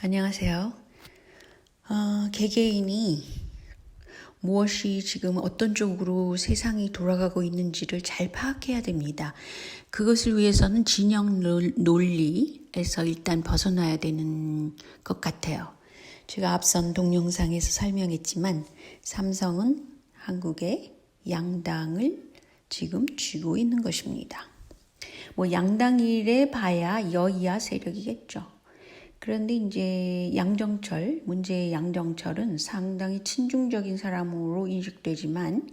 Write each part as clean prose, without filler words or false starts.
안녕하세요. 개개인이 무엇이 지금 어떤 쪽으로 세상이 돌아가고 있는지를 잘 파악해야 됩니다. 그것을 위해서는 진영 논리에서 일단 벗어나야 되는 것 같아요. 제가 앞선 동영상에서 설명했지만 삼성은 한국의 양당을 지금 쥐고 있는 것입니다. 양당이래 봐야 여야 세력이겠죠. 그런데 이제 문제의 양정철은 상당히 친중적인 사람으로 인식되지만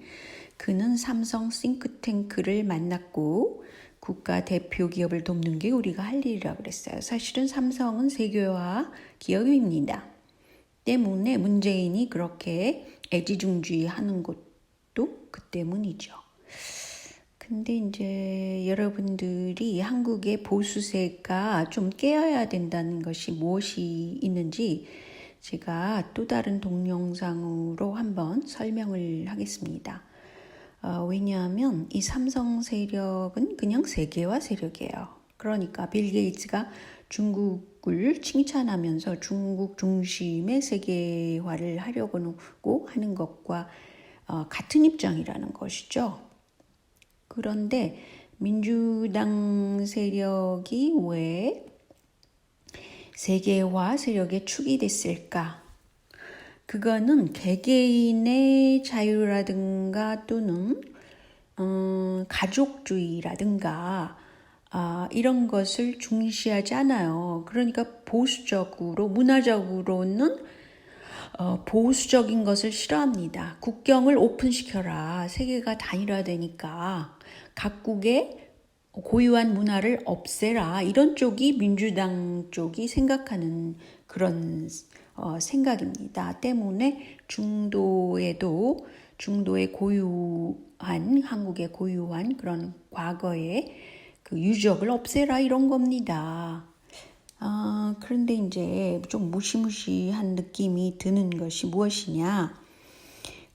그는 삼성 싱크탱크를 만났고 국가 대표 기업을 돕는 게 우리가 할 일이라고 그랬어요. 사실은 삼성은 세계화 기업입니다. 때문에 문재인이 그렇게 애지중지하는 것도 그 때문이죠. 근데 이제 여러분들이 한국의 보수세가 좀 깨어야 된다는 것이 무엇이 있는지 제가 또 다른 동영상으로 한번 설명을 하겠습니다. 왜냐하면 이 삼성 세력은 그냥 세계화 세력이에요. 그러니까 빌 게이츠가 중국을 칭찬하면서 중국 중심의 세계화를 하려고 하는 것과 같은 입장이라는 것이죠. 그런데 민주당 세력이 왜 세계화 세력의 축이 됐을까? 그거는 개개인의 자유라든가 또는 가족주의라든가 이런 것을 중시하지 않아요. 그러니까 보수적으로, 문화적으로는 보수적인 것을 싫어합니다. 국경을 오픈시켜라. 세계가 단일화되니까 각국의 고유한 문화를 없애라. 이런 쪽이 민주당 쪽이 생각하는 그런 생각입니다. 때문에 중도에 고유한 한국의 고유한 그런 과거의 그 유적을 없애라 이런 겁니다. 그런데 이제 좀 무시무시한 느낌이 드는 것이 무엇이냐?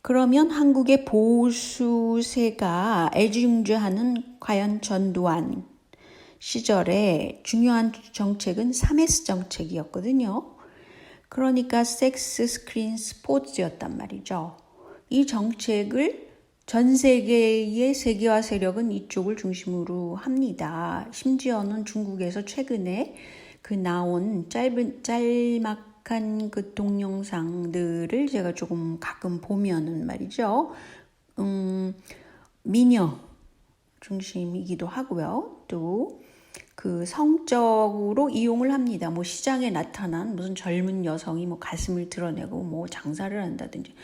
그러면 한국의 보수세가 애지중지하는 과연 전두환 시절에 중요한 정책은 3S 정책이었거든요. 그러니까 섹스, 스크린, 스포츠였단 말이죠. 이 정책을 전 세계의 세계화 세력은 이쪽을 중심으로 합니다. 심지어는 중국에서 최근에 그 나온 짤막한 그 동영상들을 제가 조금 가끔 보면은 말이죠. 미녀 중심이기도 하고요. 또 그 성적으로 이용을 합니다. 시장에 나타난 무슨 젊은 여성이 가슴을 드러내고 장사를 한다든지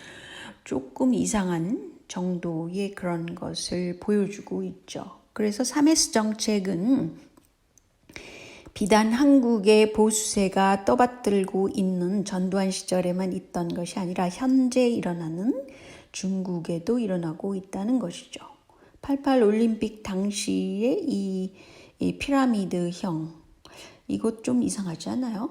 조금 이상한 정도의 그런 것을 보여주고 있죠. 그래서 3S 정책은 비단 한국의 보수세가 떠받들고 있는 전두환 시절에만 있던 것이 아니라 현재 일어나는 중국에도 일어나고 있다는 것이죠. 88 올림픽 당시에 이 피라미드형 이것 좀 이상하지 않아요?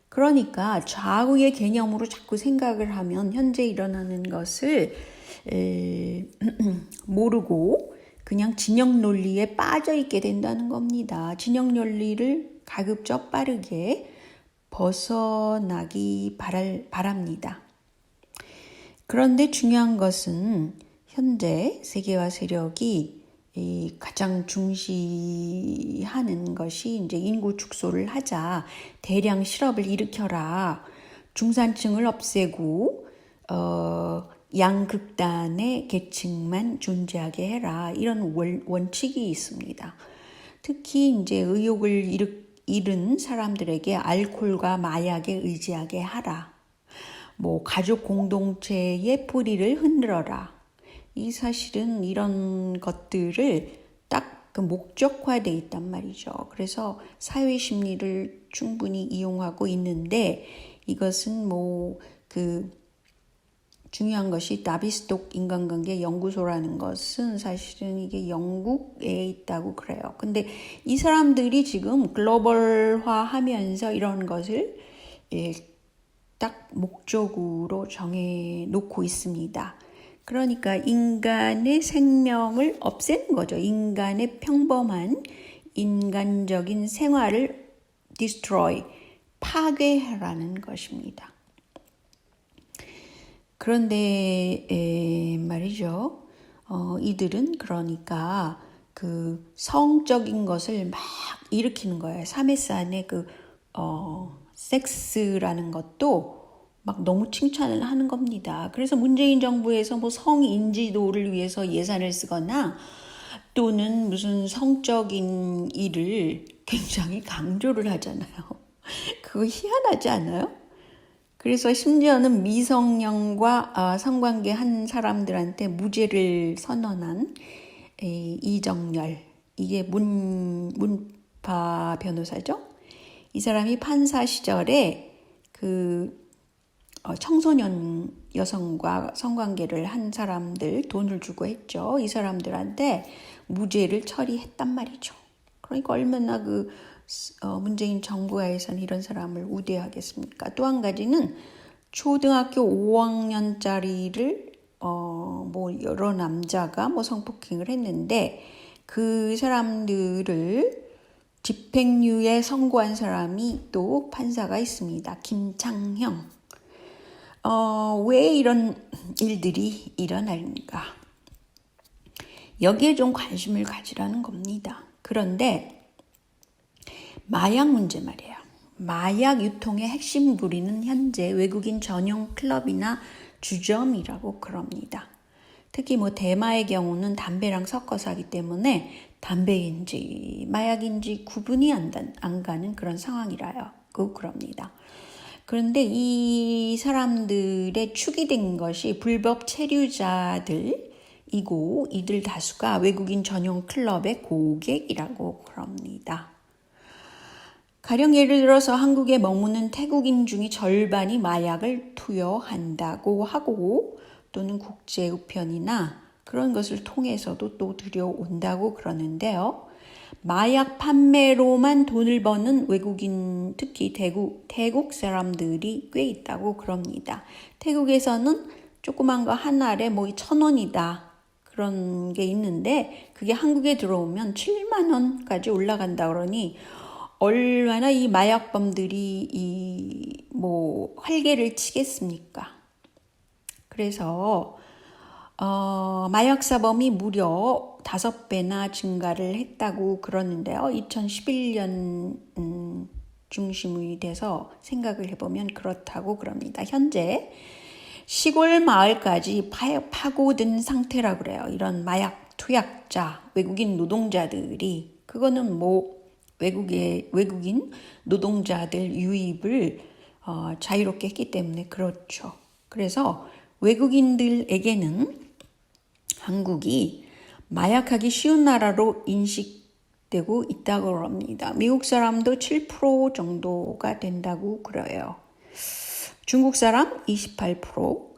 그러니까 좌우의 개념으로 자꾸 생각을 하면 현재 일어나는 것을 모르고 그냥 진영 논리에 빠져 있게 된다는 겁니다. 진영 논리를 가급적 빠르게 벗어나기 바랍니다. 그런데 중요한 것은 현재 세계화 세력이 가장 중시하는 것이 이제 인구 축소를 하자, 대량 실업을 일으켜라, 중산층을 없애고 양극단의 계층만 존재하게 해라. 이런 원칙이 있습니다. 특히 이제 의욕을 잃은 사람들에게 알코올과 마약에 의지하게 하라. 가족 공동체의 뿌리를 흔들어라. 이 사실은 이런 것들을 딱 그 목적화되어 있단 말이죠. 그래서 사회 심리를 충분히 이용하고 있는데 이것은 중요한 것이 나비스톡 인간관계 연구소라는 것은 사실은 이게 영국에 있다고 그래요. 근데 이 사람들이 지금 글로벌화하면서 이런 것을 딱 목적으로 정해놓고 있습니다. 그러니까 인간의 생명을 없애는 거죠. 인간의 평범한 인간적인 생활을 destroy, 파괴라는 것입니다. 그런데 말이죠. 이들은 그러니까 그 성적인 것을 막 일으키는 거예요. 3S 안에 그 섹스라는 것도 막 너무 칭찬을 하는 겁니다. 그래서 문재인 정부에서 뭐 성인지도를 위해서 예산을 쓰거나 또는 무슨 성적인 일을 굉장히 강조를 하잖아요. 그거 희한하지 않아요? 그래서 심지어는 미성년과 성관계 한 사람들한테 무죄를 선언한 이정열, 이게 문파 변호사죠. 이 사람이 판사 시절에 그 청소년 여성과 성관계를 한 사람들 돈을 주고 했죠. 이 사람들한테 무죄를 처리했단 말이죠. 그러니까 얼마나 그 문재인 정부에서는 이런 사람을 우대하겠습니까? 또 한 가지는 초등학교 5학년짜리를 뭐 여러 남자가 뭐 성폭행을 했는데 그 사람들을 집행유예 선고한 사람이 또 판사가 있습니다. 김창형. 왜 이런 일들이 일어날까? 여기에 좀 관심을 가지라는 겁니다. 그런데 마약 문제 말이에요. 마약 유통의 핵심 부리는 현재 외국인 전용 클럽이나 주점이라고 그럽니다. 특히 뭐 대마의 경우는 담배랑 섞어서 하기 때문에 담배인지 마약인지 구분이 안 가는 그런 상황이라요. 그럽니다. 그런데 이 사람들의 축이 된 것이 불법 체류자들이고 이들 다수가 외국인 전용 클럽의 고객이라고 그럽니다. 가령 예를 들어서 한국에 머무는 태국인 중에 절반이 마약을 투여한다고 하고 또는 국제 우편이나 그런 것을 통해서도 또 들여온다고 그러는데요. 마약 판매로만 돈을 버는 외국인, 특히 태국 사람들이 꽤 있다고 그럽니다. 태국에서는 조그만 거 한 알에 뭐 1,000원이다. 그런 게 있는데 그게 한국에 들어오면 7만 원까지 올라간다 그러니 얼마나 이 마약범들이 뭐 활개를 치겠습니까? 그래서 마약 사범이 무려 5배나 증가를 했다고 그러는데요. 2011년 중심이 돼서 생각을 해보면 그렇다고 그럽니다. 현재 시골 마을까지 파고든 상태라 그래요. 이런 마약 투약자, 외국인 노동자들이 그거는 뭐 외국인 노동자들 유입을 자유롭게 했기 때문에 그렇죠. 그래서 외국인들에게는 한국이 마약하기 쉬운 나라로 인식되고 있다고 합니다. 미국 사람도 7% 정도가 된다고 그래요. 중국 사람 28%,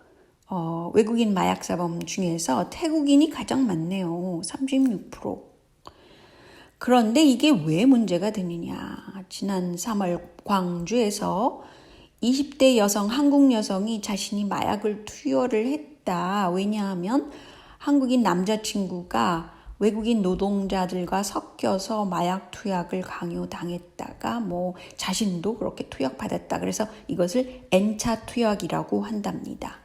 외국인 마약 사범 중에서 태국인이 가장 많네요. 36%. 그런데 이게 왜 문제가 되느냐. 지난 3월 광주에서 20대 여성, 한국 여성이 자신이 마약을 투여를 했다. 왜냐하면 한국인 남자친구가 외국인 노동자들과 섞여서 마약 투약을 강요당했다가 뭐 자신도 그렇게 투약받았다. 그래서 이것을 N차 투약이라고 한답니다.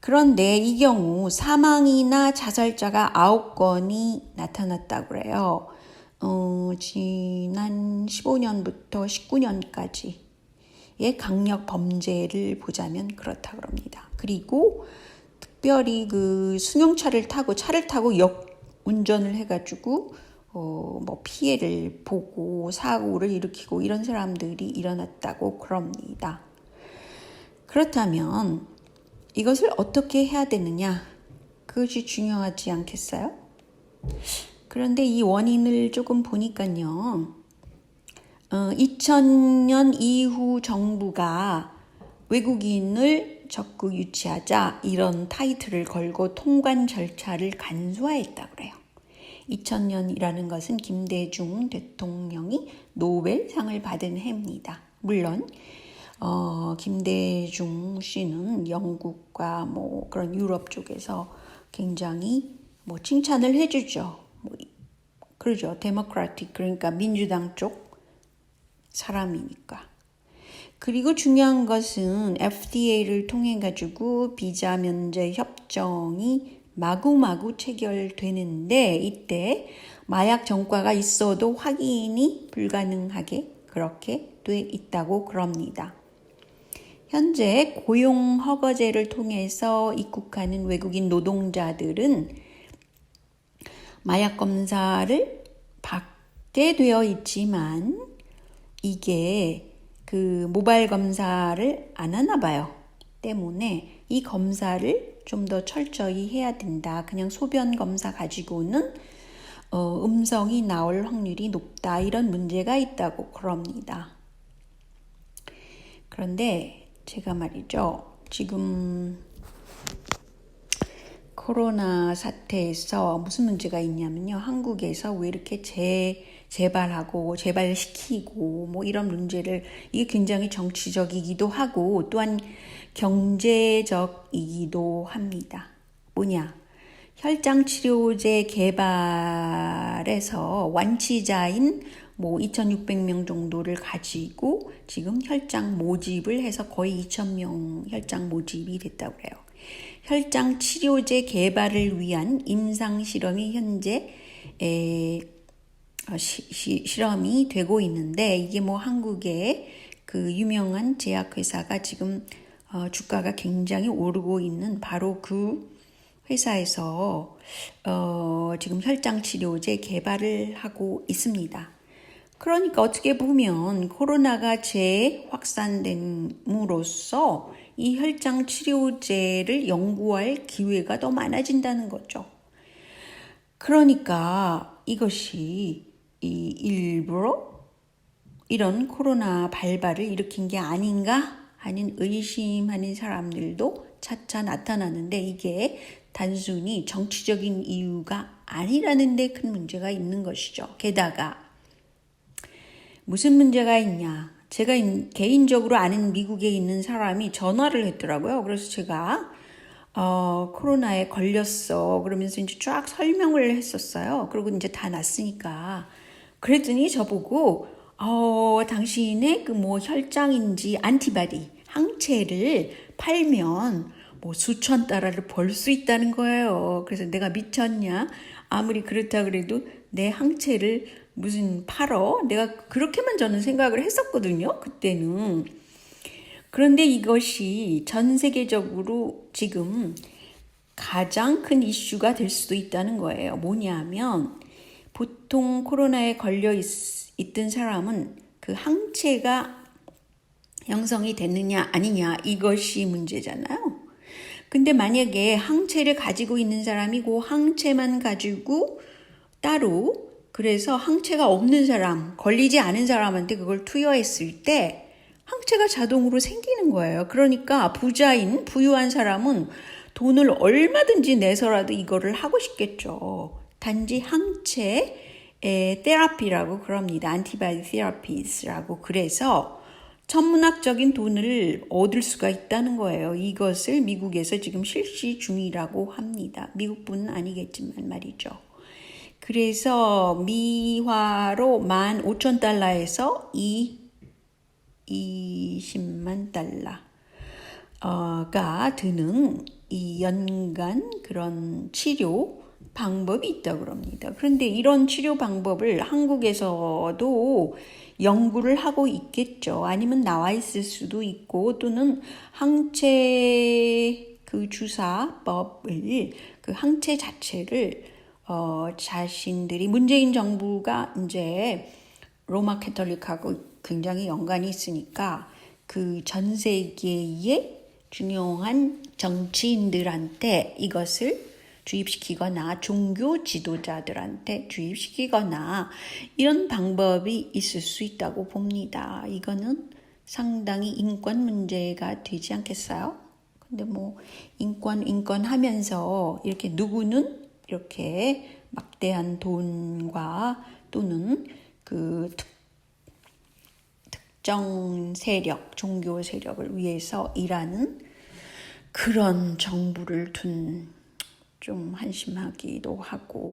그런데 이 경우 사망이나 자살자가 9건이 나타났다고 그래요. 지난 15년부터 19년까지의 강력 범죄를 보자면 그렇다고 합니다. 그리고 특별히 그 승용차를 타고 차를 타고 운전을 해가지고 뭐 피해를 보고 사고를 일으키고 이런 사람들이 일어났다고 그럽니다. 그렇다면 이것을 어떻게 해야 되느냐? 그것이 중요하지 않겠어요? 그런데 이 원인을 조금 보니까요. 2000년 이후 정부가 외국인을 적극 유치하자 이런 타이틀을 걸고 통관 절차를 간소화했다고 그래요. 2000년이라는 것은 김대중 대통령이 노벨상을 받은 해입니다. 물론 김대중 씨는 영국과 뭐 그런 유럽 쪽에서 굉장히 뭐 칭찬을 해주죠. 그러죠. 데모크라틱, 그러니까 민주당 쪽 사람이니까. 그리고 중요한 것은 FDA를 통해 가지고 비자 면제 협정이 마구마구 체결되는데 이때 마약 전과가 있어도 확인이 불가능하게 그렇게 돼 있다고 그럽니다. 현재 고용 허가제를 통해서 입국하는 외국인 노동자들은 마약 검사를 받게 되어 있지만 이게 그 모바일 검사를 안 하나 봐요. 때문에 이 검사를 좀 더 철저히 해야 된다. 그냥 소변 검사 가지고는 음성이 나올 확률이 높다. 이런 문제가 있다고 그럽니다. 그런데 제가 말이죠. 지금 코로나 사태에서 무슨 문제가 있냐면요. 한국에서 왜 이렇게 재발시키고 뭐 이런 문제를 이게 굉장히 정치적이기도 하고 또한 경제적이기도 합니다. 뭐냐? 혈장 치료제 개발해서 완치자인 2,600명 정도를 가지고 지금 혈장 모집을 해서 거의 2,000명 혈장 모집이 됐다고 그래요. 혈장 치료제 개발을 위한 임상 실험이 현재 실험이 되고 있는데 이게 한국의 그 유명한 제약회사가 지금 주가가 굉장히 오르고 있는 바로 그 회사에서 지금 혈장 치료제 개발을 하고 있습니다. 그러니까 어떻게 보면 코로나가 재확산됨으로써 이 혈장 치료제를 연구할 기회가 더 많아진다는 거죠. 그러니까 이것이 일부러 이런 코로나 발발을 일으킨 게 아닌가 하는 의심하는 사람들도 차차 나타나는데 이게 단순히 정치적인 이유가 아니라는 데 큰 문제가 있는 것이죠. 게다가 무슨 문제가 있냐. 제가 개인적으로 아는 미국에 있는 사람이 전화를 했더라고요. 그래서 제가 코로나에 걸렸어. 그러면서 이제 쫙 설명을 했었어요. 그리고 이제 다 났으니까. 그랬더니 저보고 당신의 혈장인지 안티바디 항체를 팔면 수천 달러를 벌 수 있다는 거예요. 그래서 내가 미쳤냐? 아무리 그렇다 그래도 내 항체를 무슨 팔어? 내가 그렇게만 저는 생각을 했었거든요. 그때는. 그런데 이것이 전 세계적으로 지금 가장 큰 이슈가 될 수도 있다는 거예요. 뭐냐면 보통 코로나에 걸려 있던 사람은 그 항체가 형성이 됐느냐 아니냐 이것이 문제잖아요. 근데 만약에 항체를 가지고 있는 사람이 그 항체만 가지고 따로 그래서 항체가 없는 사람, 걸리지 않은 사람한테 그걸 투여했을 때 항체가 자동으로 생기는 거예요. 그러니까 부유한 사람은 돈을 얼마든지 내서라도 이거를 하고 싶겠죠. 단지 항체 테라피라고 그럽니다. 안티바디 테라피스라고 그래서 천문학적인 돈을 얻을 수가 있다는 거예요. 이것을 미국에서 지금 실시 중이라고 합니다. 미국뿐은 아니겠지만 말이죠. 그래서 미화로 15,000달러에서 20만 달러가 드는 이 연간 그런 치료 방법이 있다고 그럽니다. 그런데 이런 치료 방법을 한국에서도 연구를 하고 있겠죠. 아니면 나와 있을 수도 있고 또는 항체 그 주사법을 그 항체 자체를 자신들이 문재인 정부가 이제 로마 캐톨릭하고 굉장히 연관이 있으니까 그 전 세계의 중요한 정치인들한테 이것을 주입시키거나 종교 지도자들한테 주입시키거나 이런 방법이 있을 수 있다고 봅니다. 이거는 상당히 인권 문제가 되지 않겠어요? 근데 인권 하면서 이렇게 누구는 이렇게 막대한 돈과 또는 그 특정 세력, 종교 세력을 위해서 일하는 그런 정부를 둔 좀 한심하기도 하고